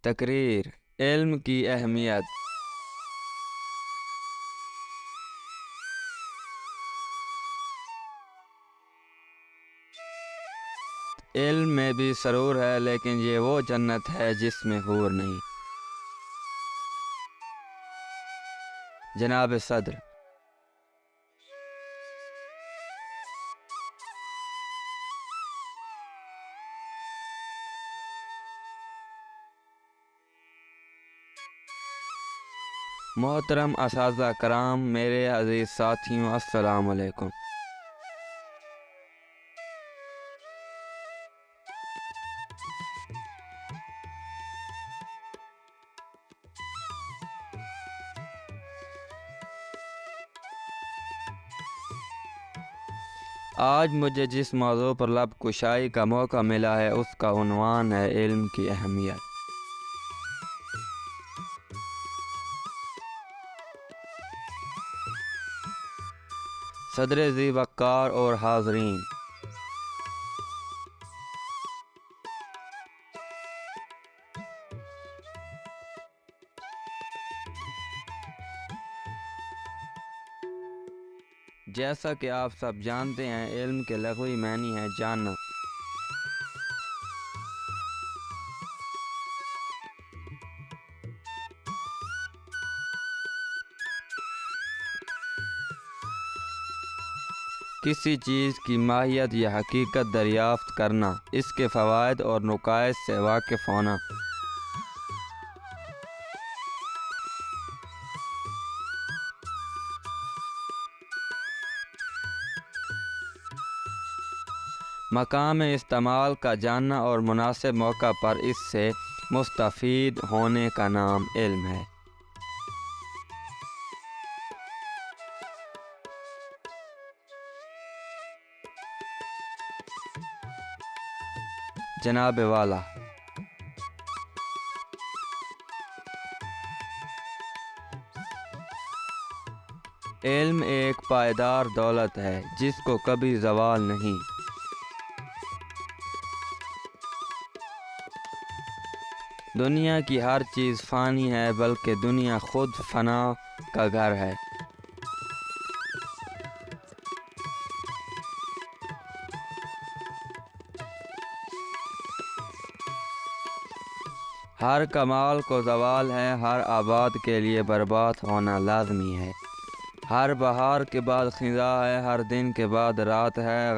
تقریر علم کی اہمیت۔ علم میں بھی سرور ہے، لیکن یہ وہ جنت ہے جس میں حور نہیں۔ جناب صدر، محترم اساتذہ کرام، میرے عزیز ساتھیوں، السلام علیکم۔ آج مجھے جس موضوع پر لب کشائی کا موقع ملا ہے، اس کا عنوان ہے علم کی اہمیت۔ صدر ذی وقار اور حاضرین، جیسا کہ آپ سب جانتے ہیں، علم کے لغوی معنی ہے جاننا۔ کسی چیز کی ماہیت یا حقیقت دریافت کرنا، اس کے فوائد اور نقائص سے واقف ہونا۔ مقام استعمال کا جاننا اور مناسب موقع پر اس سے مستفید ہونے کا نام علم ہے۔ جناب والا، علم ایک پائیدار دولت ہے جس کو کبھی زوال نہیں۔ دنیا کی ہر چیز فانی ہے، بلکہ دنیا خود فنا کا گھر ہے۔ ہر کمال کو زوال ہے، ہر آباد کے لیے برباد ہونا لازمی ہے۔ ہر بہار کے بعد خزاں ہے، ہر دن کے بعد رات ہے۔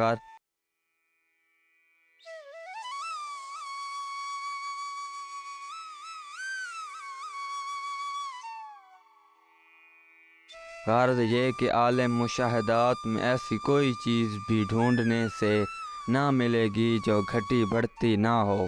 غرض یہ کہ عالم مشاہدات میں ایسی کوئی چیز بھی ڈھونڈنے سے نہ ملے گی جو گھٹی بڑھتی نہ ہو۔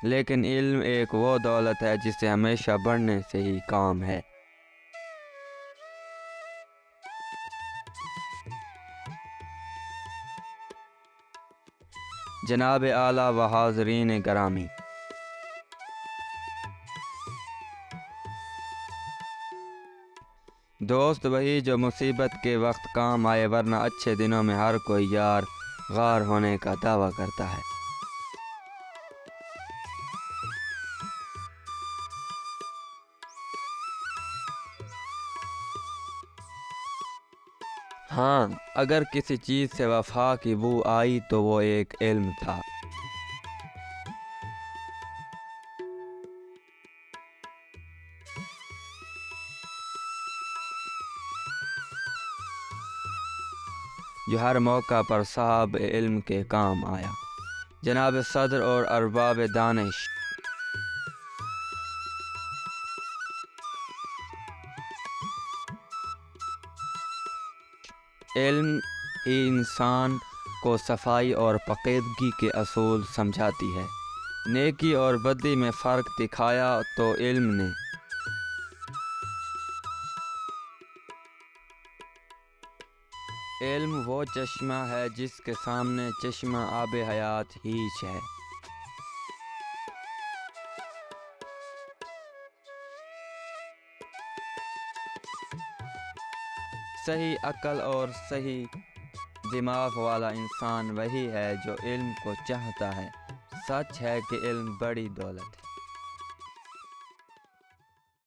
لیکن علم ایک وہ دولت ہے جسے ہمیشہ بڑھنے سے ہی کام ہے۔ جناب اعلیٰ و حاضرین گرامی، دوست وہی جو مصیبت کے وقت کام آئے، ورنہ اچھے دنوں میں ہر کوئی یار غار ہونے کا دعویٰ کرتا ہے۔ ہاں، اگر کسی چیز سے وفا کی بو آئی تو وہ ایک علم تھا۔ جو ہر موقع پر صاحب علم کے کام آیا۔ جناب صدر اور ارباب دانش، علم ہی انسان کو صفائی اور پاکیزگی کے اصول سمجھاتی ہے۔ نیکی اور بدی میں فرق دکھایا تو علم نے۔ علم وہ چشمہ ہے جس کے سامنے چشمہ آب حیات ہیچ ہے۔ صحیح عقل اور صحیح دماغ والا انسان وہی ہے جو علم کو چاہتا ہے۔ سچ ہے کہ علم بڑی دولت ہے۔